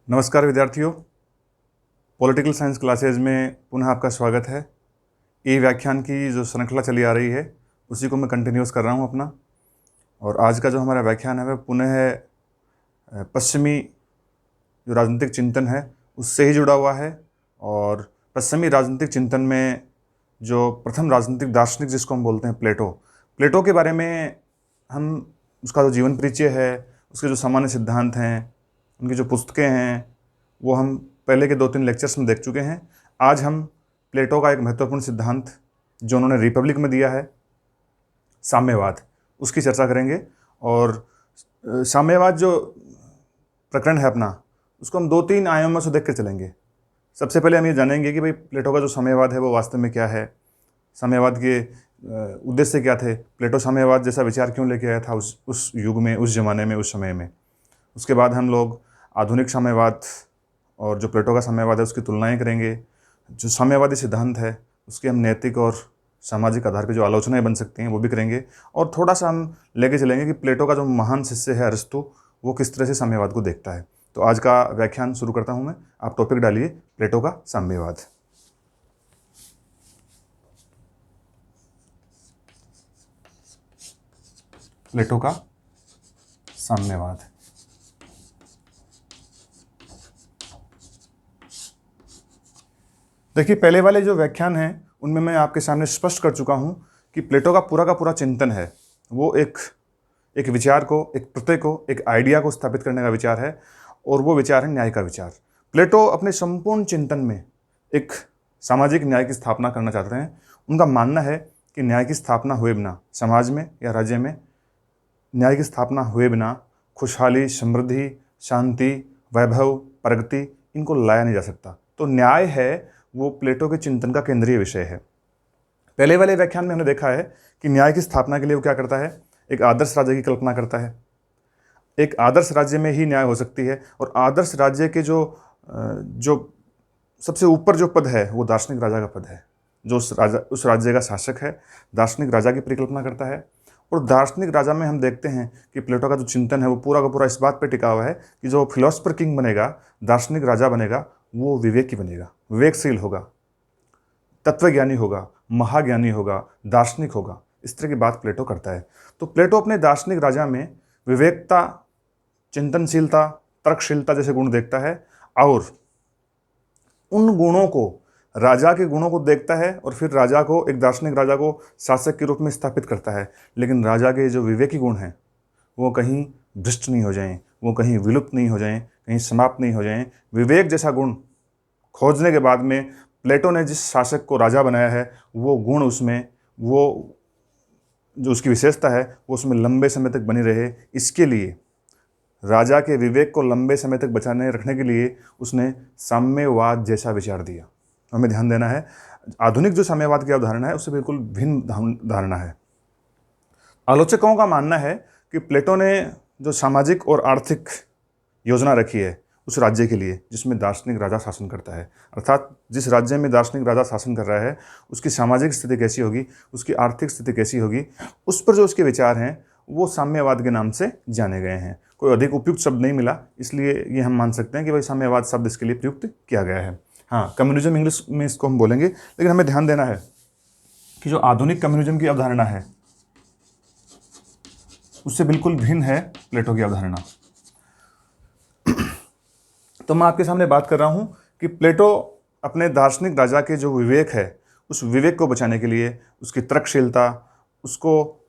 नमस्कार विद्यार्थियों, political science classes में पुनः आपका स्वागत है। ई व्याख्यान की जो श्रृंखला चली आ रही है उसी को मैं कंटिन्यूस कर रहा हूँ अपना। और आज का जो हमारा व्याख्यान है वह पुनः पश्चिमी जो राजनीतिक चिंतन है उससे ही जुड़ा हुआ है। और पश्चिमी राजनीतिक चिंतन में जो प्रथम राजनीतिक दार्शनिक जिसको हम बोलते हैं प्लेटो के बारे में हम उसका जो जीवन परिचय है, उसके जो सामान्य सिद्धांत हैं, उनकी जो पुस्तकें हैं वो हम पहले के 2-3 लेक्चर्स में देख चुके हैं। आज हम प्लेटो का एक महत्वपूर्ण सिद्धांत जो उन्होंने रिपब्लिक में दिया है, साम्यवाद, उसकी चर्चा करेंगे। और साम्यवाद जो प्रकरण है अपना, उसको हम 2-3 आयामों से देख कर चलेंगे। सबसे पहले हम ये जानेंगे कि भाई प्लेटो का जो साम्यवाद है वो वास्तव में क्या है, साम्यवाद के उद्देश्य क्या थे, प्लेटो साम्यवाद जैसा विचार क्यों लेके आया था उस युग में, उस जमाने में, उस समय में। उसके बाद हम लोग आधुनिक साम्यवाद और जो प्लेटो का साम्यवाद है उसकी तुलनाएं करेंगे। जो साम्यवादी सिद्धांत है उसके हम नैतिक और सामाजिक आधार पर जो आलोचनाएं बन सकती हैं वो भी करेंगे। और थोड़ा सा हम लेके चलेंगे कि प्लेटो का जो महान शिष्य है अरिस्टो, वो किस तरह से साम्यवाद को देखता है। तो आज का व्याख्यान शुरू करता हूँ मैं। आप टॉपिक डालिए, प्लेटो का साम्यवाद। प्लेटो का साम्यवाद। देखिए, पहले वाले जो व्याख्यान हैं उनमें मैं आपके सामने स्पष्ट कर चुका हूं कि प्लेटो का पूरा चिंतन है वो एक विचार को, एक प्रत्यय को, एक आइडिया को स्थापित करने का विचार है। और वो विचार है न्याय का विचार। प्लेटो अपने संपूर्ण चिंतन में एक सामाजिक न्याय की स्थापना करना चाहते हैं। उनका मानना है कि न्याय की स्थापना हुए बिना समाज में या राज्य में, न्याय की स्थापना हुए बिना खुशहाली, समृद्धि, शांति, वैभव, प्रगति इनको लाया नहीं जा सकता। तो न्याय है वो प्लेटो के चिंतन का केंद्रीय विषय है। पहले वाले व्याख्यान में हमने देखा है कि न्याय की स्थापना के लिए वो क्या करता है, एक आदर्श राज्य की कल्पना करता है। एक आदर्श राज्य में ही न्याय हो सकती है। और आदर्श राज्य के जो सबसे ऊपर जो पद है वो दार्शनिक राजा का पद है। जो उस राज्य का शासक है, दार्शनिक राजा की परिकल्पना करता है। और दार्शनिक राजा में हम देखते हैं कि प्लेटो का जो चिंतन है वो पूरा का पूरा इस बात पर टिका हुआ है कि जो फिलोसफर किंग बनेगा, दार्शनिक राजा बनेगा, वो विवेकी बनेगा, विवेकशील होगा, तत्वज्ञानी होगा, महाज्ञानी होगा, दार्शनिक होगा। इस तरह की बात प्लेटो करता है। तो प्लेटो अपने दार्शनिक राजा में विवेकता, चिंतनशीलता, तर्कशीलता जैसे गुण देखता है। और उन गुणों को, राजा के गुणों को देखता है और फिर राजा को, एक दार्शनिक राजा को शासक के रूप में स्थापित करता है। लेकिन राजा के जो विवेकी गुण हैं वो कहीं भ्रष्ट नहीं हो जाएं, वो कहीं विलुप्त नहीं हो जाएं, कहीं समाप्त नहीं हो जाएं। विवेक जैसा गुण खोजने के बाद में प्लेटो ने जिस शासक को राजा बनाया है वो गुण उसमें, वो जो उसकी विशेषता है वो उसमें लंबे समय तक बनी रहे। इसके लिए राजा के विवेक को लंबे समय तक बचाने रखने के लिए उसने साम्यवाद जैसा विचार दिया। हमें ध्यान देना है, आधुनिक जो साम्यवाद की अवधारणा है उससे बिल्कुल भिन्न धारणा है। आलोचकों का मानना है कि प्लेटो ने जो सामाजिक और आर्थिक योजना रखी है उस राज्य के लिए जिसमें दार्शनिक राजा शासन करता है, अर्थात जिस राज्य में दार्शनिक राजा शासन कर रहा है उसकी सामाजिक स्थिति कैसी होगी, उसकी आर्थिक स्थिति कैसी होगी, उस पर जो उसके विचार हैं वो साम्यवाद के नाम से जाने गए हैं। कोई अधिक उपयुक्त शब्द नहीं मिला, इसलिए ये हम मान सकते हैं कि भाई साम्यवाद शब्द इसके लिए प्रयुक्त किया गया है। हाँ, कम्युनिज्म इंग्लिश में इसको हम बोलेंगे। लेकिन हमें ध्यान देना है कि जो आधुनिक कम्युनिज्म की अवधारणा है उससे बिल्कुल भिन्न है प्लेटो की अवधारणा। तो मैं आपके सामने बात कर रहा हूं कि प्लेटो अपने दार्शनिक राजा के जो विवेक है उस विवेक को बचाने के लिए, उसकी तर्कशीलता, उसको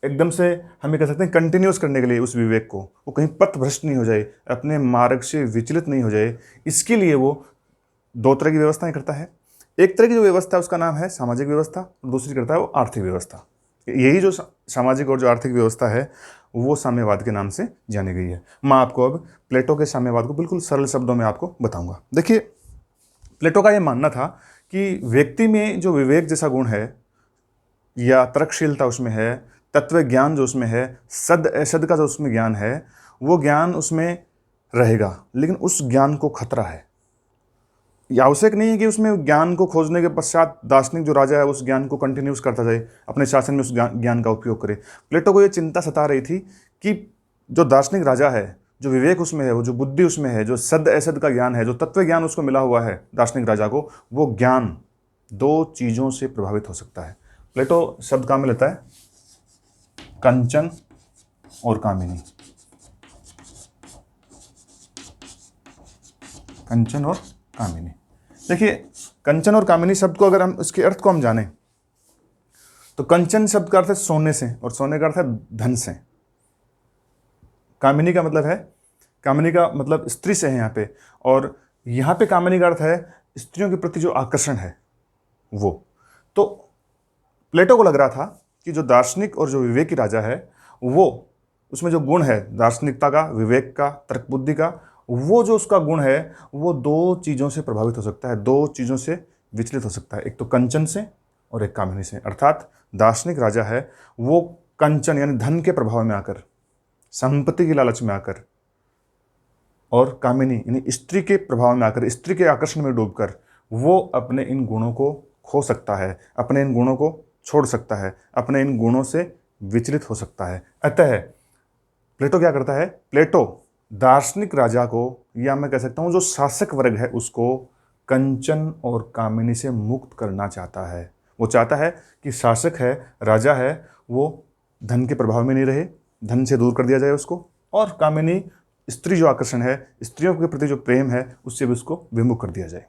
एकदम से हमें कह सकते हैं कंटिन्यूस करने के लिए, उस विवेक को वो कहीं पथभ्रष्ट नहीं हो जाए, अपने मार्ग से विचलित नहीं हो जाए, इसके लिए वो 2 तरह की व्यवस्थाएं करता है। एक तरह की जो व्यवस्था है उसका नाम है सामाजिक व्यवस्था, और दूसरी करता है वो आर्थिक व्यवस्था। यही जो सामाजिक और जो आर्थिक व्यवस्था है वो साम्यवाद के नाम से जानी गई है। मैं आपको अब प्लेटो के साम्यवाद को बिल्कुल सरल शब्दों में आपको बताऊंगा। देखिए, प्लेटो का ये मानना था कि व्यक्ति में जो विवेक जैसा गुण है या तर्कशीलता उसमें है, तत्व ज्ञान जो उसमें है, सद असद का जो उसमें ज्ञान है, वो ज्ञान उसमें रहेगा, लेकिन उस ज्ञान को खतरा है। ये आवश्यक नहीं है कि उसमें ज्ञान को खोजने के पश्चात दार्शनिक जो राजा है उस ज्ञान को कंटिन्यूस करता जाए, अपने शासन में उस ज्ञान का उपयोग करे। प्लेटो को ये चिंता सता रही थी कि जो दार्शनिक राजा है जो विवेक उसमें है, वो जो बुद्धि उसमें है, जो सद असद का ज्ञान है, जो तत्व ज्ञान उसको मिला हुआ है दार्शनिक राजा को, वो ज्ञान दो चीज़ों से प्रभावित हो सकता है। प्लेटो शब्द काम में लेता है कंचन और कामिनी। कंचन और कामिनी। देखिए, कंचन और कामिनी शब्द को अगर हम इसके अर्थ को हम जानें तो कंचन शब्द का अर्थ है सोने से, और सोने का अर्थ है धन से। कामिनी का मतलब है, कामिनी का मतलब स्त्री से है यहाँ पे, और यहाँ पे कामिनी का अर्थ है स्त्रियों के प्रति जो आकर्षण है वो। तो प्लेटो को लग रहा था कि जो दार्शनिक और जो विवेकी राजा है, वो उसमें जो गुण है दार्शनिकता का, विवेक का, तर्क बुद्धि का, वो जो उसका गुण है वो दो चीज़ों से प्रभावित हो सकता है, दो चीज़ों से विचलित हो सकता है, एक तो कंचन से और एक कामिनी से। अर्थात दार्शनिक राजा है वो कंचन यानी धन के प्रभाव में आकर, संपत्ति की लालच में आकर, और कामिनी यानी स्त्री के प्रभाव में आकर, स्त्री के आकर्षण में डूबकर वो अपने इन गुणों को खो सकता है, अपने इन गुणों को छोड़ सकता है, अपने इन गुणों से विचलित हो सकता है। अतः प्लेटो क्या करता है? प्लेटो दार्शनिक राजा को, या मैं कह सकता हूँ जो शासक वर्ग है उसको, कंचन और कामिनी से मुक्त करना चाहता है। वो चाहता है कि शासक है, राजा है, वो धन के प्रभाव में नहीं रहे, धन से दूर कर दिया जाए उसको, और कामिनी स्त्री जो आकर्षण है, स्त्रियों के प्रति जो प्रेम है, उससे भी उसको विमुख कर दिया जाए।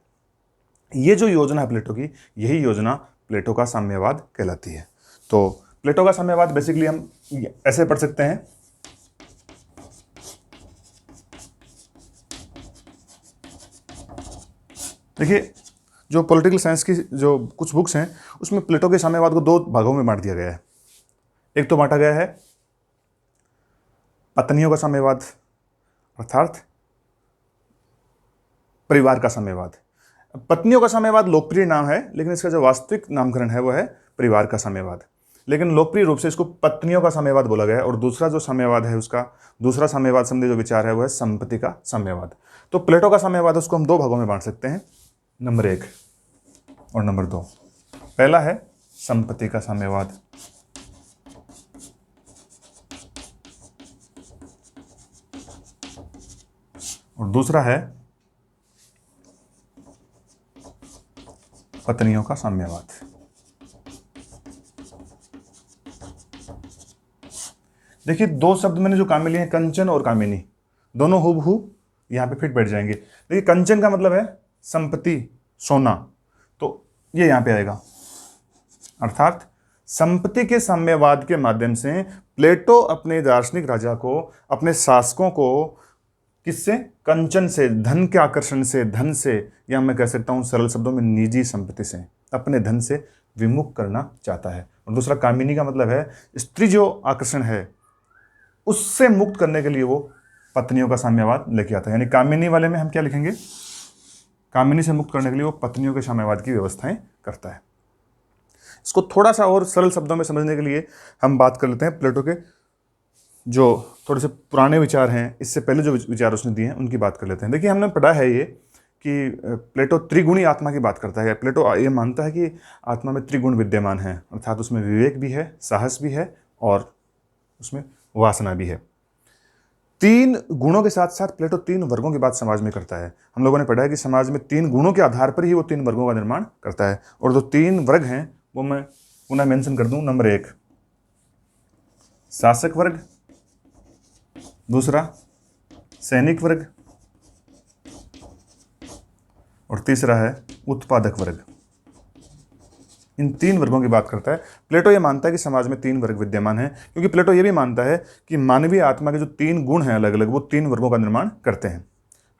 ये जो योजना है प्लेटो की, यही योजना प्लेटो का साम्यवाद कहलाती है। तो प्लेटो का साम्यवाद बेसिकली हम ऐसे पढ़ सकते हैं, देखिए जो पॉलिटिकल साइंस की जो कुछ बुक्स हैं उसमें प्लेटो के साम्यवाद को दो भागों में बांट दिया गया है। एक तो बांटा गया है पत्नियों का साम्यवाद, अर्थात परिवार का साम्यवाद। पत्नियों का साम्यवाद लोकप्रिय नाम है, लेकिन इसका जो वास्तविक नामकरण है वो है परिवार का साम्यवाद। लेकिन लोकप्रिय रूप से इसको पत्नियों का साम्यवाद बोला गया है। और दूसरा जो साम्यवाद है, उसका दूसरा साम्यवाद संबंधी जो विचार है वो है संपत्ति का साम्यवाद। तो प्लेटो का साम्यवाद उसको हम दो भागों में बांट सकते हैं, नंबर 1 और नंबर 2। पहला है संपत्ति का साम्यवाद, और दूसरा है पत्नियों का साम्यवाद। देखिए, दो शब्द मैंने जो काम में लिए हैं, कंचन और कामिनी, दोनों हूबहू यहाँ पे फिट बैठ जाएंगे। देखिए, कंचन का मतलब है संपत्ति, सोना, तो ये यहाँ पे आएगा। अर्थात संपत्ति के साम्यवाद के माध्यम से प्लेटो अपने दार्शनिक राजा को, अपने शासकों को किससे? कंचन से, धन के आकर्षण से, धन से, या मैं कह सकता हूँ सरल शब्दों में निजी संपत्ति से, अपने धन से विमुख करना चाहता है। और दूसरा कामिनी का मतलब है स्त्री जो आकर्षण है उससे मुक्त करने के लिए वो पत्नियों का साम्यवाद लेके आता है। यानी कामिनी वाले में हम क्या लिखेंगे? कामिनी से मुक्त करने के लिए वो पत्नियों के साम्यवाद की व्यवस्थाएं करता है। इसको थोड़ा सा और सरल शब्दों में समझने के लिए हम बात कर लेते हैं प्लेटो के जो थोड़े से पुराने विचार हैं, इससे पहले जो विचार उसने दिए हैं उनकी बात कर लेते हैं। देखिए, हमने पढ़ा है ये कि प्लेटो त्रिगुणी आत्मा की बात करता है। प्लेटो ये मानता है कि आत्मा में त्रिगुण विद्यमान है, अर्थात उसमें विवेक भी है, साहस भी है, और उसमें वासना भी है। 3 गुणों के साथ साथ प्लेटो 3 वर्गों की बात समाज में करता है। हम लोगों ने पढ़ा है कि समाज में 3 गुणों के आधार पर ही वो 3 वर्गों का निर्माण करता है। और जो 3 वर्ग हैं वो मैं पुनः मेंशन कर दूं। नंबर 1 शासक वर्ग, दूसरा सैनिक वर्ग, और तीसरा है उत्पादक वर्ग। इन 3 वर्गों की बात करता है। प्लेटो ये मानता है कि समाज में 3 वर्ग विद्यमान हैं, क्योंकि प्लेटो ये भी मानता है कि मानवीय आत्मा के जो 3 गुण हैं अलग अलग, वो 3 वर्गों का निर्माण करते हैं।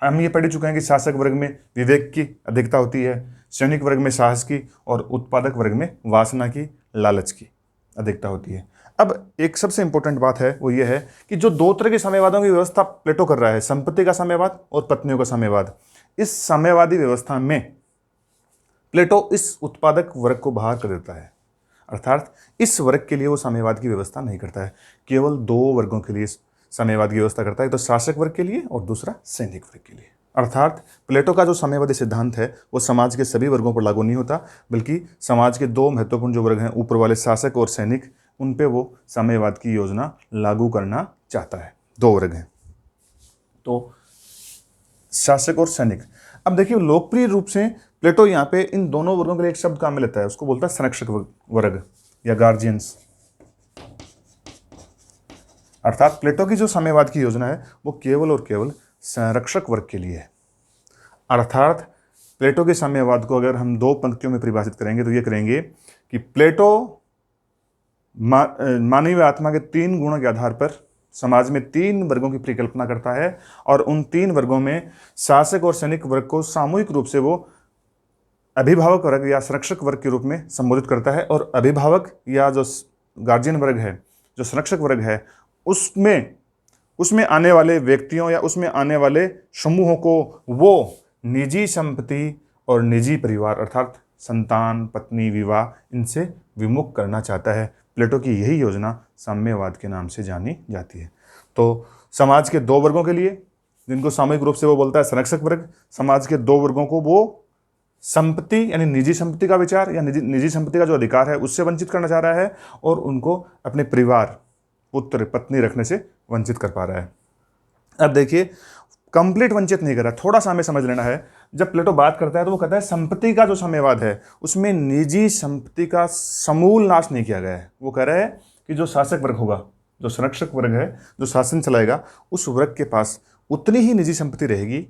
हम ये पढ़ चुके हैं कि शासक वर्ग में विवेक की अधिकता होती है, सैनिक वर्ग में साहस की, और उत्पादक वर्ग में वासना की, लालच की अधिकता होती है। अब एक सबसे इंपॉर्टेंट बात है वो ये है कि जो 2 तरह के साम्यवादों की व्यवस्था प्लेटो कर रहा है, संपत्ति का साम्यवाद और पत्नियों का साम्यवाद, इस साम्यवादी व्यवस्था में प्लेटो इस उत्पादक वर्ग को बाहर कर देता है। अर्थात इस वर्ग के लिए वो साम्यवाद की व्यवस्था नहीं करता है, केवल 2 वर्गों के लिए साम्यवाद की व्यवस्था करता है, तो शासक वर्ग के लिए और दूसरा सैनिक वर्ग के लिए। अर्थात प्लेटो का जो साम्यवादी सिद्धांत है वो समाज के सभी वर्गों पर लागू नहीं होता, बल्कि समाज के 2 महत्वपूर्ण जो वर्ग हैं, ऊपर वाले शासक और सैनिक, उन पे वो साम्यवाद की योजना लागू करना चाहता है। 2 वर्ग हैं। तो शासक और सैनिक। अब देखिए लोकप्रिय रूप से प्लेटो यहाँ पे इन दोनों वर्गों के लिए एक शब्द काम में लेता है, उसको बोलता है संरक्षक वर्ग या गार्जियंस। अर्थात प्लेटो की जो साम्यवाद की योजना है वो केवल और केवल संरक्षक वर्ग के लिए है। अर्थात प्लेटो के साम्यवाद को अगर हम दो पंक्तियों में परिभाषित करेंगे तो ये करेंगे कि प्लेटो मानवीय आत्मा के 3 गुणों के आधार पर समाज में 3 वर्गों की परिकल्पना करता है, और उन 3 वर्गों में शासक और सैनिक वर्ग को सामूहिक रूप से वो अभिभावक वर्ग या संरक्षक वर्ग के रूप में संबोधित करता है। और अभिभावक या जो गार्जियन वर्ग है, जो संरक्षक वर्ग है, उसमें आने वाले व्यक्तियों या उसमें आने वाले समूहों को वो निजी संपत्ति और निजी परिवार अर्थात संतान, पत्नी, विवाह इनसे विमुख करना चाहता है। प्लेटो की यही योजना साम्यवाद के नाम से जानी जाती है। तो समाज के 2 वर्गों के लिए, जिनको सामूहिक रूप से वो बोलता है संरक्षक वर्ग, समाज के 2 वर्गों को वो संपत्ति यानी निजी संपत्ति का विचार या निजी संपत्ति का जो अधिकार है उससे वंचित करना चाह रहा है, और उनको अपने परिवार, पुत्र, पत्नी रखने से वंचित कर पा रहा है। अब देखिए कंप्लीट वंचित नहीं कर रहा, थोड़ा सा हमें समझ लेना है। जब प्लेटो बात करता है तो वो कहता है संपत्ति का जो साम्यवाद है उसमें निजी संपत्ति का समूल नाश नहीं किया गया है। वो कह रहा है कि जो शासक वर्ग होगा, जो संरक्षक वर्ग है, जो शासन चलाएगा, उस वर्ग के पास उतनी ही निजी संपत्ति रहेगी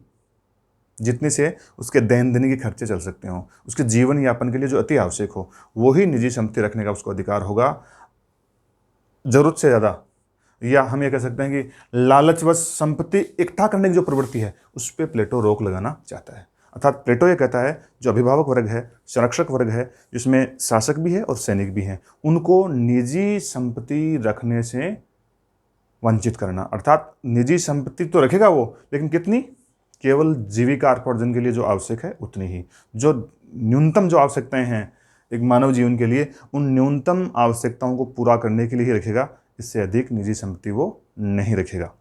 जितने से उसके दैनंदिन के खर्चे चल सकते हों, उसके जीवन यापन के लिए जो अति आवश्यक हो, वही निजी संपत्ति रखने का उसको अधिकार होगा। जरूरत से ज़्यादा, या हम ये कह सकते हैं कि लालचवश संपत्ति इकट्ठा करने की जो प्रवृत्ति है उस पर प्लेटो रोक लगाना चाहता है। अर्थात प्लेटो ये कहता है जो अभिभावक वर्ग है, संरक्षक वर्ग है, जिसमें शासक भी है और सैनिक भी हैं, उनको निजी संपत्ति रखने से वंचित करना। अर्थात निजी संपत्ति तो रखेगा वो, लेकिन कितनी? केवल जीविका अर्पार्जन के लिए जो आवश्यक है उतनी ही। जो न्यूनतम जो आवश्यकताएं हैं एक मानव जीवन के लिए, उन न्यूनतम आवश्यकताओं को पूरा करने के लिए ही रखेगा, इससे अधिक निजी संपत्ति वो नहीं रखेगा।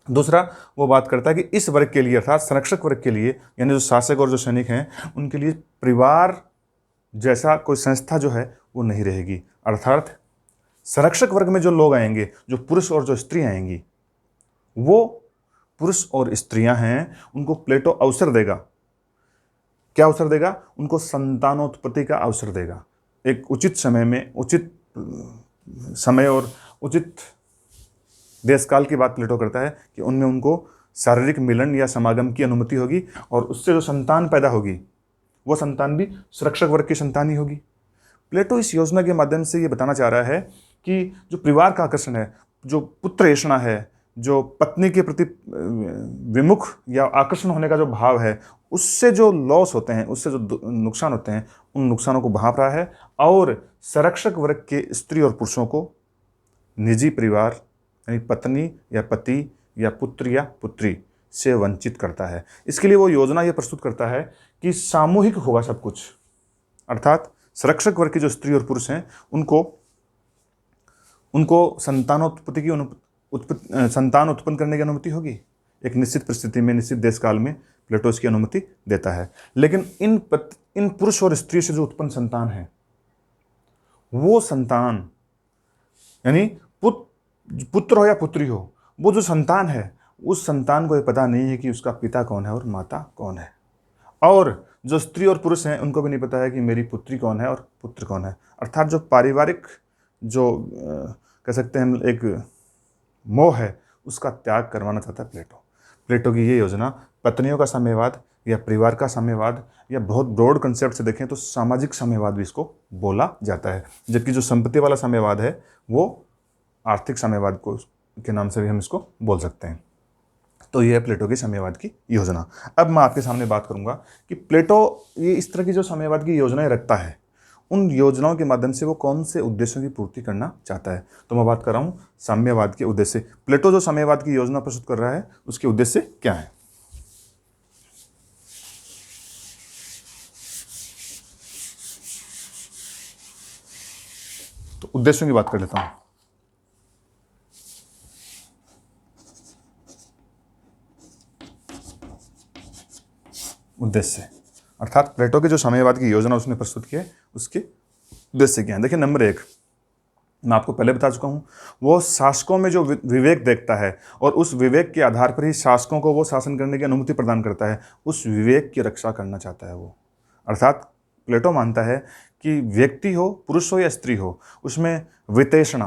दूसरा, वो बात करता है कि इस वर्ग के लिए अर्थात संरक्षक वर्ग के लिए, यानी जो शासक और जो सैनिक हैं, उनके लिए परिवार जैसा कोई संस्था जो है वो नहीं रहेगी। अर्थात संरक्षक वर्ग में जो लोग आएंगे, जो पुरुष और जो स्त्री आएंगी, वो पुरुष और स्त्रियां हैं, उनको प्लेटो अवसर देगा। क्या अवसर देगा? उनको संतानोत्पत्ति का अवसर देगा। एक उचित समय में, उचित समय और उचित देशकाल की बात प्लेटो करता है कि उनमें उनको शारीरिक मिलन या समागम की अनुमति होगी, और उससे जो संतान पैदा होगी वो संतान भी संरक्षक वर्ग की संतान ही होगी। प्लेटो इस योजना के माध्यम से ये बताना चाह रहा है कि जो परिवार का आकर्षण है, जो पुत्र ऐषणा है, जो पत्नी के प्रति विमुख या आकर्षण होने का जो भाव है, उससे जो लॉस होते हैं, उससे जो नुकसान होते हैं, उन नुकसानों को भाप रहा है, और संरक्षक वर्ग के स्त्री और पुरुषों को निजी परिवार यानी पत्नी या पति या पुत्र या पुत्री से वंचित करता है। इसके लिए वो योजना ये प्रस्तुत करता है कि सामूहिक होगा सब कुछ। अर्थात संरक्षक वर्ग के जो स्त्री और पुरुष हैं उनको संतानोत्पत्ति की संतान उत्पन्न करने की अनुमति होगी। एक निश्चित परिस्थिति में, निश्चित देशकाल में प्लेटो इसकी अनुमति देता है। लेकिन इन पुरुष और स्त्री से जो उत्पन्न संतान है, वो संतान यानी पुत्र हो या पुत्री हो, वो जो संतान है, उस संतान को ये पता नहीं है कि उसका पिता कौन है और माता कौन है। और जो स्त्री और पुरुष हैं उनको भी नहीं पता है कि मेरी पुत्री कौन है और पुत्र कौन है। अर्थात जो पारिवारिक जो कह सकते हैं हम एक मोह है, उसका त्याग करवाना चाहता है प्लेटो। प्लेटो की ये योजना पत्नियों का साम्यवाद या परिवार का साम्यवाद, या बहुत ब्रॉड कंसेप्ट से देखें तो सामाजिक साम्यवाद भी इसको बोला जाता है। जबकि जो संपत्ति वाला साम्यवाद है वो आर्थिक साम्यवाद को के नाम से भी हम इसको बोल सकते हैं। तो ये है प्लेटो की साम्यवाद की योजना। अब मैं आपके सामने बात करूंगा कि प्लेटो ये इस तरह की जो साम्यवाद की योजनाएं रखता है, उन योजनाओं के माध्यम से वो कौन से उद्देश्यों की पूर्ति करना चाहता है। तो मैं बात कर रहा हूँ साम्यवाद के उद्देश्य। प्लेटो जो साम्यवाद की योजना प्रस्तुत कर रहा है उसके उद्देश्य क्या है। तो उद्देश्यों की बात कर लेता हूं। उद्देश्य अर्थात प्लेटो के जो साम्यवाद की योजना उसने प्रस्तुत की है, उसके उद्देश्य क्या है। देखिए, नंबर 1, मैं आपको पहले बता चुका हूँ, वो शासकों में जो विवेक देखता है और उस विवेक के आधार पर ही शासकों को वो शासन करने की अनुमति प्रदान करता है, उस विवेक की रक्षा करना चाहता है वो। अर्थात प्लेटो मानता है कि व्यक्ति हो, पुरुष हो या स्त्री हो, उसमें वितेषणा,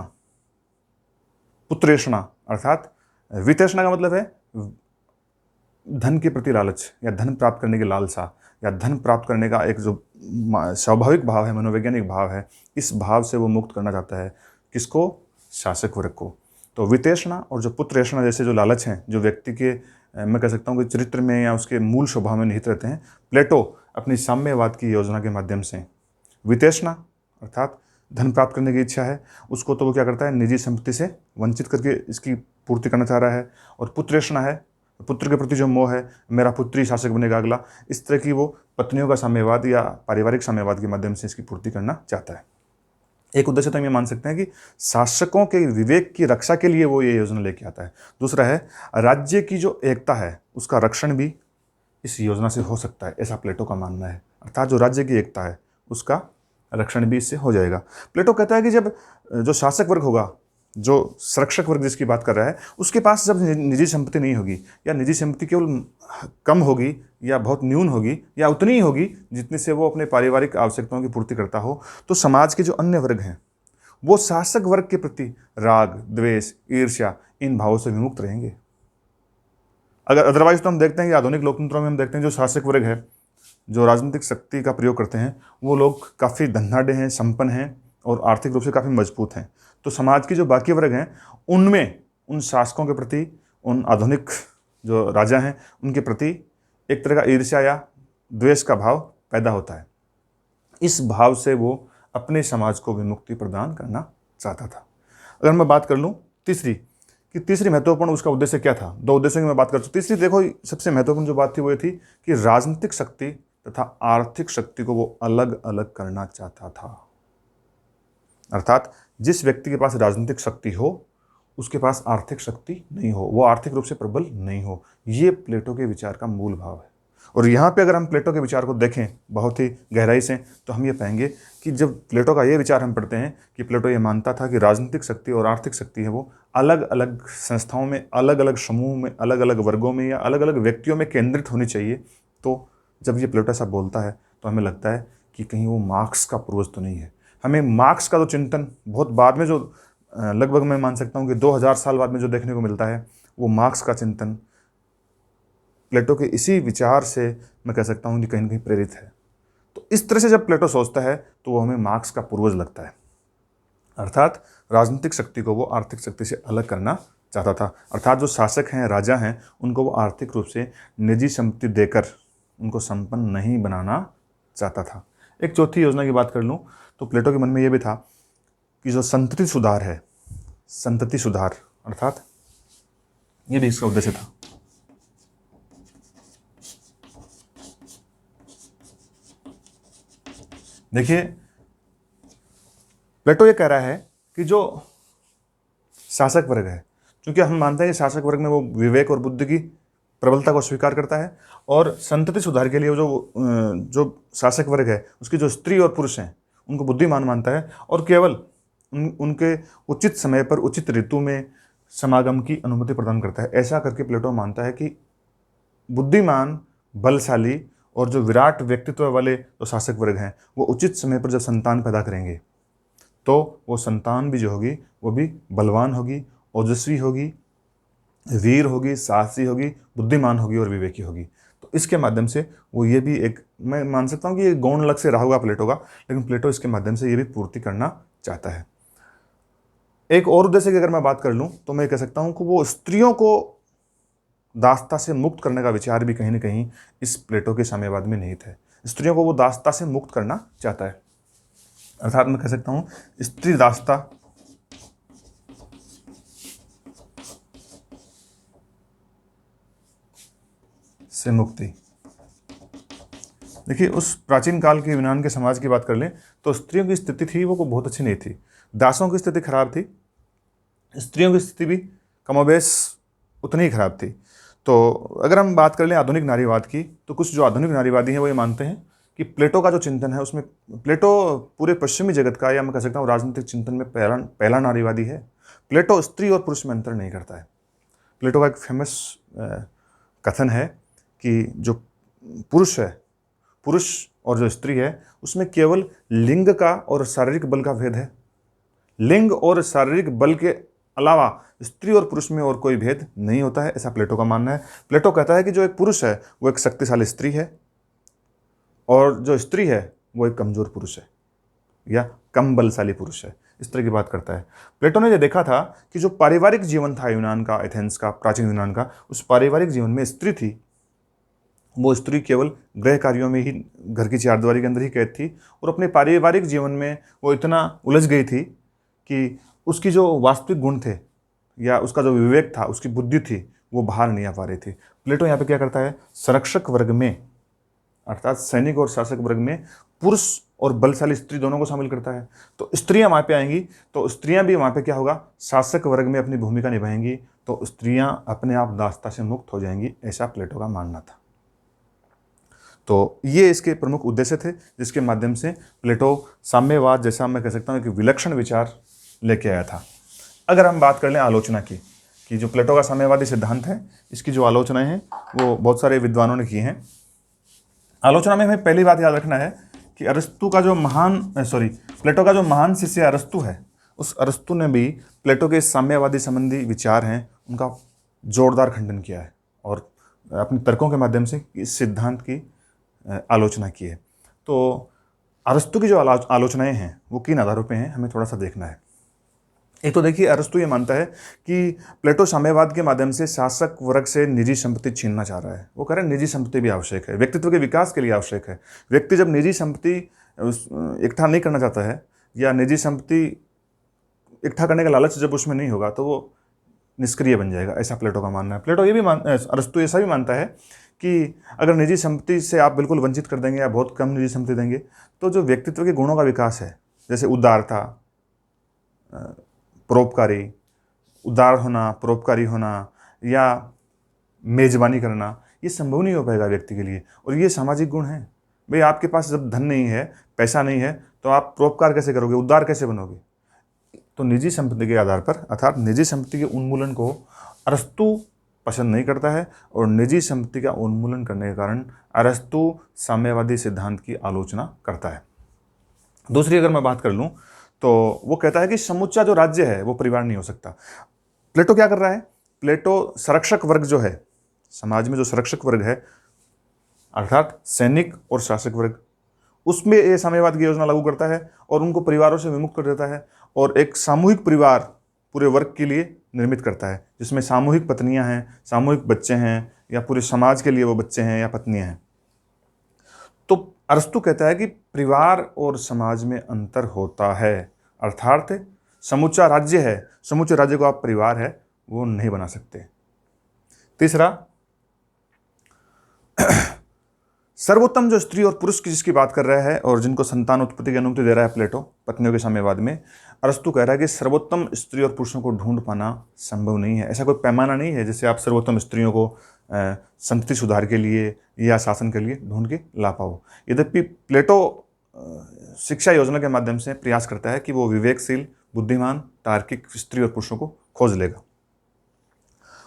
पुत्रेषणा, अर्थात वितेषणा का मतलब है धन के प्रति लालच या धन प्राप्त करने की लालसा या धन प्राप्त करने का एक जो स्वाभाविक भाव है, मनोवैज्ञानिक भाव है, इस भाव से वो मुक्त करना चाहता है। किसको? शासक वर्ग को। तो वितेषणा और जो पुत्रेषणा जैसे जो लालच हैं, जो व्यक्ति के मैं कह सकता हूँ कि चरित्र में या उसके मूल स्वभाव में निहित रहते हैं, प्लेटो अपनी साम्यवाद की योजना के माध्यम से वितेषणा अर्थात धन प्राप्त करने की इच्छा है, उसको तो वो क्या करता है, निजी संपत्ति से वंचित करके इसकी पूर्ति करना चाह रहा है। और पुत्रेषणा है, पुत्र के प्रति जो मोह है, मेरा पुत्र ही शासक बनेगा अगला, इस तरह की वो पत्नियों का साम्यवाद या पारिवारिक साम्यवाद के माध्यम से इसकी पूर्ति करना चाहता है। एक उद्देश्य तो हम ये मान सकते हैं कि शासकों के विवेक की रक्षा के लिए वो ये योजना लेके आता है। दूसरा है राज्य की जो एकता है उसका रक्षण भी इस योजना से हो सकता है, ऐसा प्लेटो का मानना है। अर्थात जो राज्य की एकता है उसका रक्षण भी इससे हो जाएगा। प्लेटो कहता है कि जब जो शासक वर्ग होगा, जो संरक्षक वर्ग जिसकी बात कर रहा है, उसके पास जब निजी संपत्ति नहीं होगी या निजी संपत्ति केवल कम होगी या बहुत न्यून होगी या उतनी ही होगी जितने से वो अपने पारिवारिक आवश्यकताओं की पूर्ति करता हो, तो समाज के जो अन्य वर्ग हैं वो शासक वर्ग के प्रति राग, द्वेष, ईर्ष्या इन भावों से विमुक्त रहेंगे। अगर अदरवाइज तो हम देखते हैं कि आधुनिक लोकतंत्रों में हम देखते हैं जो शासक वर्ग है, जो राजनीतिक शक्ति का प्रयोग करते हैं, वो लोग काफ़ी धनाढ़ हैं, संपन्न हैं और आर्थिक रूप से काफ़ी मजबूत हैं। तो समाज के जो बाकी वर्ग हैं उनमें उन शासकों के प्रति, उन आधुनिक जो राजा हैं उनके प्रति एक तरह का ईर्ष्या या द्वेष का भाव पैदा होता है। इस भाव से वो अपने समाज को विमुक्ति प्रदान करना चाहता था। अगर मैं बात कर लूँ तीसरी, कि तीसरी महत्वपूर्ण उसका उद्देश्य क्या था, दो उद्देश्यों की मैं बात कर सकता हूँ। तीसरी देखो, सबसे महत्वपूर्ण जो बात थी वो ये थी कि राजनीतिक शक्ति तथा आर्थिक शक्ति को वो अलग अलग करना चाहता था। अर्थात जिस व्यक्ति के पास राजनीतिक शक्ति हो उसके पास आर्थिक शक्ति नहीं हो, वो आर्थिक रूप से प्रबल नहीं हो, ये प्लेटो के विचार का मूल भाव है। और यहाँ पे अगर हम प्लेटो के विचार को देखें बहुत ही गहराई से, तो हम ये पाएंगे कि जब प्लेटो का ये विचार हम पढ़ते हैं कि प्लेटो ये मानता था कि राजनीतिक शक्ति और आर्थिक शक्ति है वो अलग अलग संस्थाओं में, अलग अलग समूह में, अलग अलग वर्गों में या अलग अलग व्यक्तियों में केंद्रित होनी चाहिए। तो जब ये प्लेटो ऐसा बोलता है तो हमें लगता है कि कहीं वो मार्क्स का पूर्वज तो नहीं है। हमें मार्क्स का जो चिंतन बहुत बाद में, जो लगभग मैं मान सकता हूँ कि 2000 साल बाद में जो देखने को मिलता है, वो मार्क्स का चिंतन प्लेटो के इसी विचार से मैं कह सकता हूँ कि कहीं ना कहीं प्रेरित है। तो इस तरह से जब प्लेटो सोचता है तो वो हमें मार्क्स का पूर्वज लगता है। अर्थात राजनीतिक शक्ति को वो आर्थिक शक्ति से अलग करना चाहता था। अर्थात जो शासक हैं, राजा हैं, उनको वो आर्थिक रूप से निजी संपत्ति देकर उनको संपन्न नहीं बनाना चाहता था। एक चौथी योजना की बात कर लूँ तो प्लेटो के मन में ये भी था कि जो संतति सुधार है, संतति सुधार अर्थात ये भी इसका उद्देश्य था। देखिए, प्लेटो ये कह रहा है कि जो शासक वर्ग है, क्योंकि हम मानते हैं कि शासक वर्ग में वो विवेक और बुद्धि की प्रबलता को स्वीकार करता है, और संतति सुधार के लिए जो शासक वर्ग है उसकी जो स्त्री और पुरुष हैं उनको बुद्धिमान मानता है, और केवल उनके उचित समय पर उचित ऋतु में समागम की अनुमति प्रदान करता है। ऐसा करके प्लेटो मानता है कि बुद्धिमान, बलशाली और जो विराट व्यक्तित्व वाले जो शासक वर्ग हैं वो उचित समय पर जब संतान पैदा करेंगे तो वो संतान भी जो होगी वो भी बलवान होगी, ओजस्वी होगी, वीर होगी, साहसी होगी, बुद्धिमान होगी और विवेकी होगी। तो इसके माध्यम से वो ये भी एक, मैं मान सकता हूँ कि ये गौण लग से रहा होगा प्लेटो का, लेकिन प्लेटो इसके माध्यम से ये भी पूर्ति करना चाहता है। एक और उद्देश्य की अगर मैं बात कर लूँ तो मैं कह सकता हूँ कि वो स्त्रियों को दासता से मुक्त करने का विचार भी कहीं ना कहीं इस प्लेटो के साम्यवाद में निहित है। स्त्रियों को वो दासता से मुक्त करना चाहता है। अर्थात मैं कह सकता हूँ स्त्री दासता से मुक्ति। देखिए, उस प्राचीन काल के यूनान के समाज की बात कर लें तो स्त्रियों की स्थिति थी वो बहुत अच्छी नहीं थी। दासों की स्थिति खराब थी, स्त्रियों की स्थिति भी कमोबेश उतनी ही खराब थी। तो अगर हम बात कर लें आधुनिक नारीवाद की, तो कुछ जो आधुनिक नारीवादी हैं वो ये मानते हैं कि प्लेटो का जो चिंतन है उसमें प्लेटो पूरे पश्चिमी जगत का, या मैं कह सकता हूँ राजनीतिक चिंतन में पहला नारीवादी है। प्लेटो स्त्री और पुरुष में अंतर नहीं करता है। प्लेटो का एक फेमस कथन है कि जो पुरुष और जो स्त्री है उसमें केवल लिंग का और शारीरिक बल का भेद है। लिंग और शारीरिक बल के अलावा स्त्री और पुरुष में और कोई भेद नहीं होता है, ऐसा प्लेटो का मानना है। प्लेटो कहता है कि जो एक पुरुष है वो एक शक्तिशाली स्त्री है और जो स्त्री है वो एक कमजोर पुरुष है या कम बलशाली पुरुष है, इस तरह की बात करता है। प्लेटो ने ये देखा था कि जो पारिवारिक जीवन था यूनान का, एथेंस का, प्राचीन यूनान का, उस पारिवारिक जीवन में स्त्री थी, वो स्त्री केवल गृह कार्यों में ही, घर की चारदीवारी के अंदर ही कैद थी और अपने पारिवारिक जीवन में वो इतना उलझ गई थी कि उसकी जो वास्तविक गुण थे या उसका जो विवेक था, उसकी बुद्धि थी, वो बाहर नहीं आ पा रही थी। प्लेटो यहाँ पे क्या करता है, संरक्षक वर्ग में अर्थात सैनिक और शासक वर्ग में पुरुष और बलशाली स्त्री दोनों को शामिल करता है। तो स्त्रियां वहाँ पे आएंगी तो स्त्रियां भी वहाँ पे क्या होगा, शासक वर्ग में अपनी भूमिका निभाएंगी, तो स्त्रियां अपने आप दासता से मुक्त हो जाएंगी, ऐसा प्लेटो का मानना था। तो ये इसके प्रमुख उद्देश्य थे जिसके माध्यम से प्लेटो साम्यवाद जैसा मैं कह सकता हूँ एक विलक्षण विचार लेके आया था। अगर हम बात कर लें आलोचना की, कि जो प्लेटो का साम्यवादी सिद्धांत है इसकी जो आलोचनाएं हैं वो बहुत सारे विद्वानों ने की हैं। आलोचना में हमें पहली बात याद रखना है कि प्लेटो का जो महान शिष्य अरस्तु है, उस अरस्तु ने भी प्लेटो के साम्यवादी संबंधी विचार हैं उनका जोरदार खंडन किया है और अपने तर्कों के माध्यम से इस सिद्धांत की आलोचना की है। तो अरस्तु की जो आलोचनाएं हैं वो किन आधारों पे हैं, हमें थोड़ा सा देखना है। एक तो देखिए, अरस्तु ये मानता है कि प्लेटो साम्यवाद के माध्यम से शासक वर्ग से निजी संपत्ति छीनना चाह रहा है। वो कह रहे हैं निजी संपत्ति भी आवश्यक है, व्यक्तित्व के विकास के लिए आवश्यक है। व्यक्ति जब निजी संपत्ति इकट्ठा नहीं करना चाहता है या निजी संपत्ति इकट्ठा करने का लालच जब उसमें नहीं होगा तो वो निष्क्रिय बन जाएगा, ऐसा प्लेटो का मानना है। अरस्तु ऐसा भी मानता है कि अगर निजी संपत्ति से आप बिल्कुल वंचित कर देंगे या बहुत कम निजी संपत्ति देंगे तो जो व्यक्तित्व के गुणों का विकास है, जैसे उदारता, उदार होना, परोपकारी होना या मेजबानी करना, ये संभव नहीं हो पाएगा व्यक्ति के लिए। और ये सामाजिक गुण हैं। भाई आपके पास जब धन नहीं है, पैसा नहीं है, तो आप परोपकार कैसे करोगे, उदार कैसे बनोगे? तो निजी संपत्ति के आधार पर अर्थात निजी संपत्ति के उन्मूलन को अरस्तु पसंद नहीं करता है और निजी संपत्ति का उन्मूलन करने के कारण अरस्तु साम्यवादी सिद्धांत की आलोचना करता है। दूसरी अगर मैं बात कर लूँ तो वो कहता है कि समुच्चा जो राज्य है वो परिवार नहीं हो सकता। प्लेटो क्या कर रहा है, प्लेटो संरक्षक वर्ग जो है, समाज में जो संरक्षक वर्ग है अर्थात सैनिक और शासक वर्ग, उसमें ये साम्यवाद की योजना लागू करता है और उनको परिवारों से विमुक्त कर देता है और एक सामूहिक परिवार पूरे वर्ग के लिए निर्मित करता है, जिसमें सामूहिक पत्नियां हैं, सामूहिक बच्चे हैं या पूरे समाज के लिए वो बच्चे हैं या पत्नियां हैं। तो अरस्तु कहता है कि परिवार और समाज में अंतर होता है, अर्थात समुच्चा राज्य है, समुच्चे राज्य को आप परिवार है वो नहीं बना सकते। तीसरा, सर्वोत्तम जो स्त्री और पुरुष की जिसकी बात कर रहा है और जिनको संतान उत्पत्ति की अनुमति दे रहा है प्लेटो पत्नियों के साम्यवाद में, अरस्तु कह रहा है कि सर्वोत्तम स्त्री और पुरुषों को ढूंढ पाना संभव नहीं है। ऐसा कोई पैमाना नहीं है जैसे आप सर्वोत्तम स्त्रियों को संतति सुधार के लिए या शासन के लिए ढूंढ के ला पाओ। यद्यपि प्लेटो शिक्षा योजना के माध्यम से प्रयास करता है कि वो विवेकशील, बुद्धिमान, तार्किक स्त्री और पुरुषों को खोज लेगा।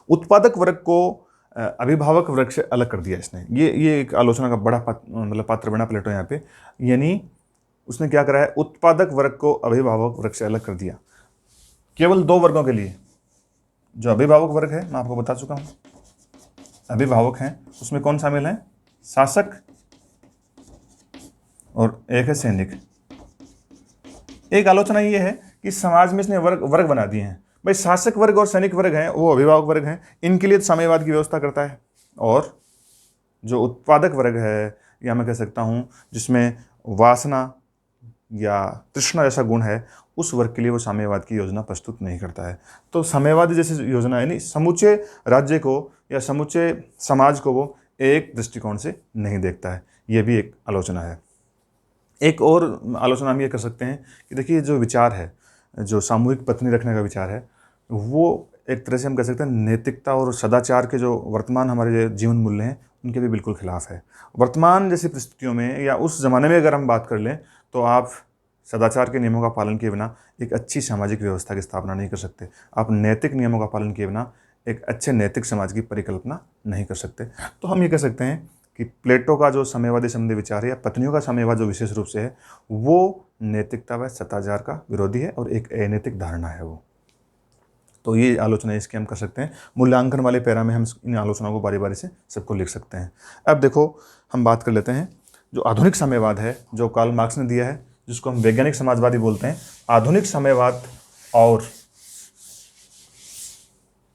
उत्पादक वर्ग को अभिभावक वर्ग से अलग कर दिया इसने। ये एक आलोचना का बड़ा पात्र बना प्लेटो यहाँ पे, यानी उसने क्या करा है, उत्पादक वर्ग को अभिभावक वर्ग से अलग कर दिया। केवल दो वर्गों के लिए, जो अभिभावक वर्ग है मैं आपको बता चुका हूँ, अभिभावक हैं, उसमें कौन शामिल है, शासक और एक है सैनिक। एक आलोचना ये है कि समाज में इसने वर्ग बना दिए हैं। भाई शासक वर्ग और सैनिक वर्ग हैं वो अभिभावक वर्ग हैं, इनके लिए साम्यवाद की व्यवस्था करता है। और जो उत्पादक वर्ग है या मैं कह सकता हूँ जिसमें वासना या तृष्णा जैसा गुण है, उस वर्ग के लिए वो साम्यवाद की योजना प्रस्तुत नहीं करता है। तो साम्यवादी जैसी योजना है नहीं, समूचे राज्य को या समूचे समाज को वो एक दृष्टिकोण से नहीं देखता है। ये भी एक आलोचना है। एक और आलोचना हम ये कर सकते हैं कि देखिए जो विचार है, जो सामूहिक पत्नी रखने का विचार है, वो एक तरह से हम कह सकते हैं नैतिकता और सदाचार के जो वर्तमान हमारे जीवन मूल्य हैं उनके भी बिल्कुल खिलाफ है। वर्तमान जैसी परिस्थितियों में या उस ज़माने में अगर हम बात कर लें तो आप सदाचार के नियमों का पालन किए बिना एक अच्छी सामाजिक व्यवस्था की स्थापना नहीं कर सकते। आप नैतिक नियमों का पालन किए बिना एक अच्छे नैतिक समाज की परिकल्पना नहीं कर सकते। तो हम ये कह सकते हैं कि प्लेटो का जो साम्यवादी संबंधी विचार है या पत्नियों का साम्यवाद जो विशेष रूप से है वो नैतिकता व सदाचार का विरोधी है और एक अनैतिक धारणा है वो। तो ये आलोचना इसकी हम कर सकते हैं। मूल्यांकन वाले पैरा में हम इन आलोचनाओं को बारी बारी से सबको लिख सकते हैं। अब देखो हम बात कर लेते हैं जो आधुनिक साम्यवाद है जो कार्ल मार्क्स ने दिया है, जिसको हम वैज्ञानिक समाजवादी बोलते हैं। आधुनिक साम्यवाद और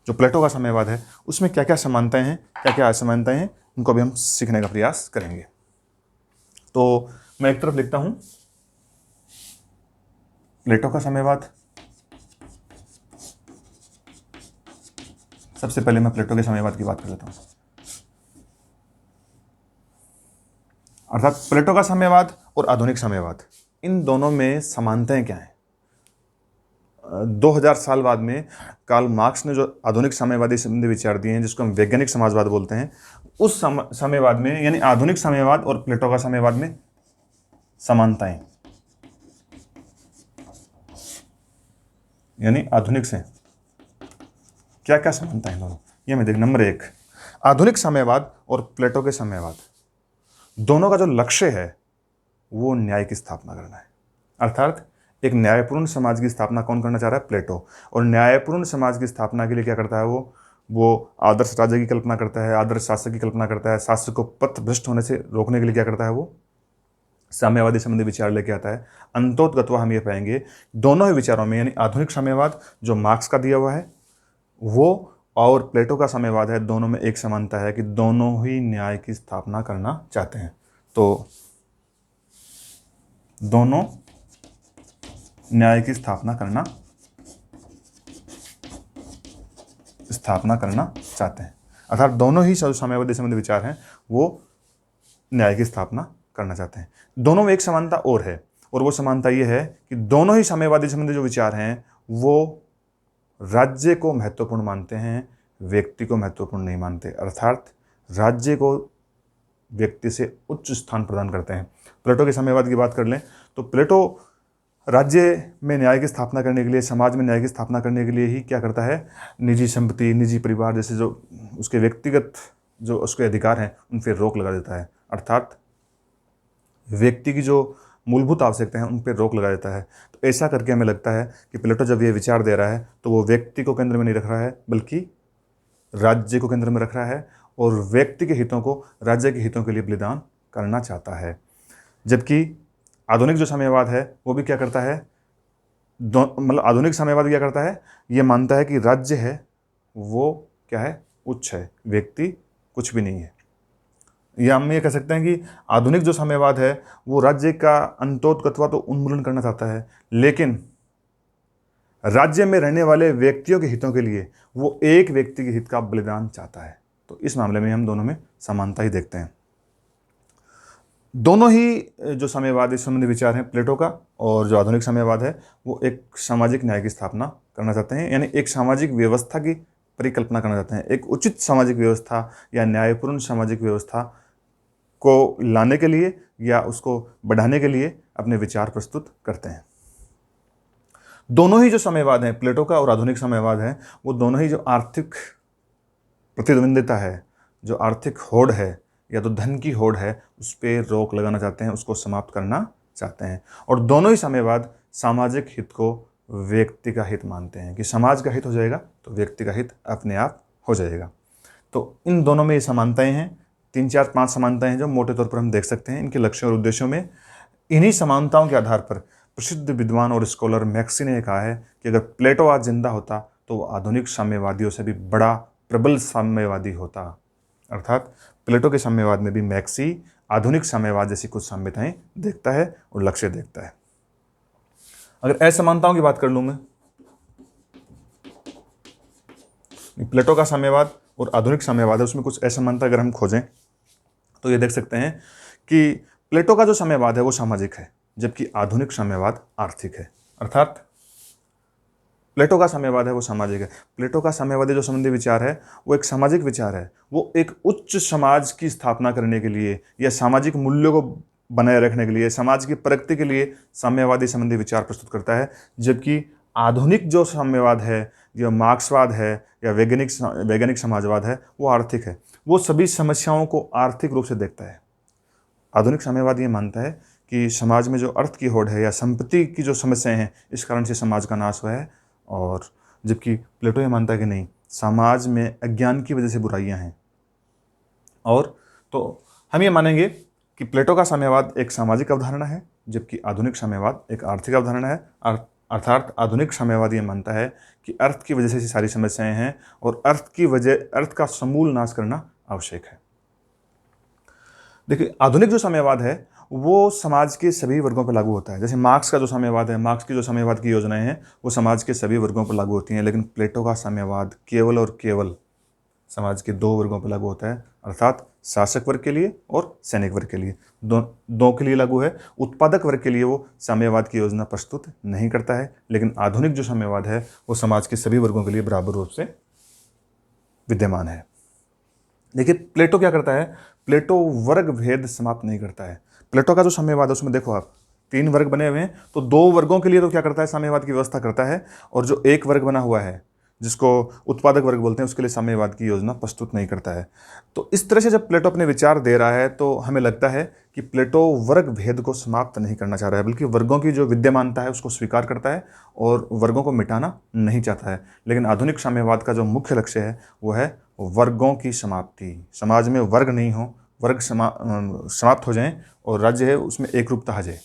जो प्लेटो का साम्यवाद है उसमें क्या क्या समानताएं हैं, क्या क्या असमानताएं हैं, उनको भी हम सीखने का प्रयास करेंगे। तो मैं एक तरफ लिखता हूं प्लेटो का साम्यवाद। सबसे पहले मैं प्लेटो के साम्यवाद की बात कर लेता हूं, अर्थात प्लेटो का साम्यवाद और आधुनिक साम्यवाद, इन दोनों में समानताएं क्या हैं। 2000 साल बाद में कार्ल मार्क्स ने जो आधुनिक साम्यवादी संबंधी विचार दिए हैं, जिसको हम वैज्ञानिक समाजवाद बोलते हैं, उस साम्यवाद में यानी आधुनिक साम्यवाद और प्लेटो का साम्यवाद में समानताएं, यानी आधुनिक से क्या क्या समानता है दोनों, ये मैं देख। नंबर 1, आधुनिक साम्यवाद और प्लेटो के साम्यवाद दोनों का जो लक्ष्य है वो न्याय की स्थापना करना है। अर्थात एक न्यायपूर्ण समाज की स्थापना कौन करना चाह रहा है? प्लेटो। और न्यायपूर्ण समाज की स्थापना के लिए क्या करता है वो आदर्श राज्य की कल्पना करता है, आदर्श शासक की कल्पना करता है, शासक को पथभ्रष्ट होने से रोकने के लिए क्या करता है वो साम्यवादी संबंधी विचार लेके आता है। अंतोतगत्वा हम ये पाएंगे दोनों ही विचारों में, यानी आधुनिक साम्यवाद जो मार्क्स का दिया हुआ है वो और प्लेटो का साम्यवाद है, दोनों में एक समानता है कि दोनों ही न्याय की स्थापना करना चाहते हैं। तो दोनों न्याय की स्थापना करना चाहते हैं। अर्थात दोनों ही साम्यवादी संबंधी विचार हैं वो न्याय की स्थापना करना चाहते हैं। दोनों में एक समानता और है, और वो समानता ये है कि दोनों ही साम्यवादी संबंधी जो विचार हैं वो राज्य को महत्वपूर्ण मानते हैं, व्यक्ति को महत्वपूर्ण नहीं मानते। अर्थात राज्य को व्यक्ति से उच्च स्थान प्रदान करते हैं। प्लेटो के साम्यवाद की बात कर लें तो प्लेटो राज्य में न्याय की स्थापना करने के लिए, समाज में न्याय की स्थापना करने के लिए ही क्या करता है, निजी संपत्ति, निजी परिवार जैसे जो उसके व्यक्तिगत जो उसके अधिकार हैं उन पर रोक लगा देता है। अर्थात व्यक्ति की जो मूलभूत आवश्यकता है उन पर रोक लगा देता है। तो ऐसा करके हमें लगता है कि प्लेटो जब ये विचार दे रहा है तो वो व्यक्ति को केंद्र में नहीं रख रहा है बल्कि राज्य को केंद्र में रख रहा है, और व्यक्ति के हितों को राज्य के हितों के लिए बलिदान करना चाहता है। जबकि आधुनिक जो साम्यवाद है वो भी क्या करता है, मतलब आधुनिक साम्यवाद क्या करता है, ये मानता है कि राज्य है वो क्या है, उच्च है, व्यक्ति कुछ भी नहीं है। या हम ये कह सकते हैं कि आधुनिक जो साम्यवाद है वो राज्य का अंतोतगत्वा तो उन्मूलन करना चाहता है, लेकिन राज्य में रहने वाले व्यक्तियों के हितों के लिए वो एक व्यक्ति के हित का बलिदान चाहता है। तो इस मामले में हम दोनों में समानता ही देखते हैं। दोनों ही जो साम्यवादी संबंधी विचार हैं प्लेटो का और जो आधुनिक साम्यवाद है वो एक सामाजिक न्याय की स्थापना करना चाहते हैं, यानी एक सामाजिक व्यवस्था की परिकल्पना करना चाहते हैं। एक उचित सामाजिक व्यवस्था या न्यायपूर्ण सामाजिक व्यवस्था को लाने के लिए या उसको बढ़ाने के लिए अपने विचार प्रस्तुत करते हैं। दोनों ही जो साम्यवाद हैं प्लेटो का और आधुनिक साम्यवाद है वो दोनों ही जो आर्थिक प्रतिद्वंदिता है, जो आर्थिक होड़ है या तो धन की होड़ है, उस पर रोक लगाना चाहते हैं, उसको समाप्त करना चाहते हैं। और दोनों ही साम्यवाद सामाजिक हित को व्यक्ति का हित मानते हैं कि समाज का हित हो जाएगा तो व्यक्ति का हित अपने आप हो जाएगा। तो इन दोनों में ये समानताएं हैं, 3, 4, 5 समानताएं हैं जो मोटे तौर पर हम देख सकते हैं इनके लक्ष्यों और उद्देश्यों में। इन्हीं समानताओं के आधार पर प्रसिद्ध विद्वान और स्कॉलर मैक्सी ने कहा है कि अगर प्लेटो आज जिंदा होता तो वो आधुनिक साम्यवादियों से भी बड़ा प्रबल साम्यवादी होता। अर्थात प्लेटो के साम्यवाद में भी मैक्सी आधुनिक साम्यवाद जैसी कुछ साम्यताएं देखता है और लक्ष्य देखता है। अगर असमानताओं की बात कर लूँ मैं, प्लेटो का साम्यवाद और आधुनिक साम्यवाद है उसमें कुछ असमानता अगर हम खोजें तो ये देख सकते हैं कि प्लेटो का जो साम्यवाद है वो सामाजिक है, जबकि आधुनिक साम्यवाद आर्थिक है। अर्थात प्लेटो का साम्यवाद है वो सामाजिक है। प्लेटो का साम्यवादी जो संबंधी विचार है वो एक सामाजिक विचार है। वो एक उच्च समाज की स्थापना करने के लिए या सामाजिक मूल्यों को बनाए रखने के लिए, समाज की प्रगति के लिए साम्यवादी संबंधी विचार प्रस्तुत करता है। जबकि आधुनिक जो साम्यवाद है, या मार्क्सवाद है, या वैज्ञानिक समाजवाद है, वो आर्थिक है। वो सभी समस्याओं को आर्थिक रूप से देखता है। आधुनिक साम्यवाद ये मानता है कि समाज में जो अर्थ की होड़ है या संपत्ति की जो समस्याएं हैं, इस कारण से समाज का नाश हुआ है। और जबकि प्लेटो ये मानता है कि नहीं, समाज में अज्ञान की वजह से बुराइयां हैं। और तो हम ये मानेंगे कि प्लेटो का साम्यवाद एक सामाजिक अवधारणा है, जबकि आधुनिक साम्यवाद एक आर्थिक अवधारणा है। अर्थात आधुनिक साम्यवाद ये मानता है कि अर्थ की वजह से सारी समस्याएं हैं और अर्थ का समूल नाश करना आवश्यक है। देखिए, आधुनिक जो साम्यवाद है वो समाज के सभी वर्गों पर लागू होता है। जैसे मार्क्स का जो साम्यवाद है, मार्क्स की जो साम्यवाद की योजनाएं हैं वो समाज के सभी वर्गों पर लागू होती हैं। लेकिन प्लेटो का साम्यवाद केवल और केवल समाज के दो वर्गों पर लागू होता है, अर्थात शासक वर्ग के लिए और सैनिक वर्ग के लिए। दो के लिए लागू है। उत्पादक वर्ग के लिए वो साम्यवाद की योजना प्रस्तुत नहीं करता है। लेकिन आधुनिक जो साम्यवाद है वो समाज के सभी वर्गों के लिए बराबर रूप से विद्यमान है। देखिए, प्लेटो क्या करता है, प्लेटो वर्ग भेद समाप्त नहीं करता है। प्लेटो का जो साम्यवाद है उसमें देखो आप, 3 वर्ग बने हुए हैं, तो 2 वर्गों के लिए तो क्या करता है, साम्यवाद की व्यवस्था करता है। और जो एक वर्ग बना हुआ है जिसको उत्पादक वर्ग बोलते हैं, उसके लिए साम्यवाद की योजना प्रस्तुत नहीं करता है। तो इस तरह से जब प्लेटो अपने विचार दे रहा है तो हमें लगता है कि प्लेटो वर्ग भेद को समाप्त नहीं करना चाह रहा है, बल्कि वर्गों की जो विद्यमानता है उसको स्वीकार करता है और वर्गों को मिटाना नहीं चाहता है। लेकिन आधुनिक साम्यवाद का जो मुख्य लक्ष्य है वो है वर्गों की समाप्ति। समाज में वर्ग नहीं हो, वर्ग समाप्त हो जाएं और राज्य है उसमें एकरूपता आ जाए।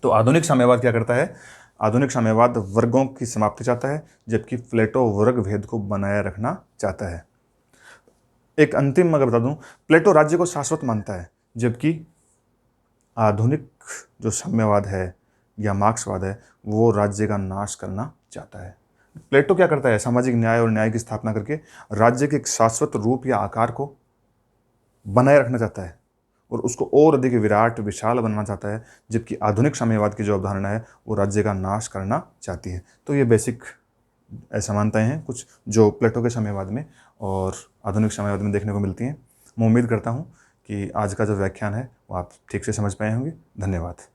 तो आधुनिक साम्यवाद क्या करता है, आधुनिक साम्यवाद वर्गों की समाप्ति चाहता है, जबकि प्लेटो वर्ग भेद को बनाए रखना चाहता है। एक अंतिम अगर बता दूं, प्लेटो राज्य को शाश्वत मानता है, जबकि आधुनिक जो साम्यवाद है या मार्क्सवाद है वो राज्य का नाश करना चाहता है। प्लेटो क्या करता है, सामाजिक न्याय और न्याय की स्थापना करके राज्य के एक शाश्वत रूप या आकार को बनाए रखना चाहता है और उसको और अधिक विराट विशाल बनाना चाहता है। जबकि आधुनिक साम्यवाद की जो अवधारणा है वो राज्य का नाश करना चाहती है। तो ये बेसिक समानताएं हैं कुछ जो प्लेटो के साम्यवाद में और आधुनिक साम्यवाद में देखने को मिलती हैं। मैं उम्मीद करता हूँ कि आज का जो व्याख्यान है वो आप ठीक से समझ पाए होंगे। धन्यवाद।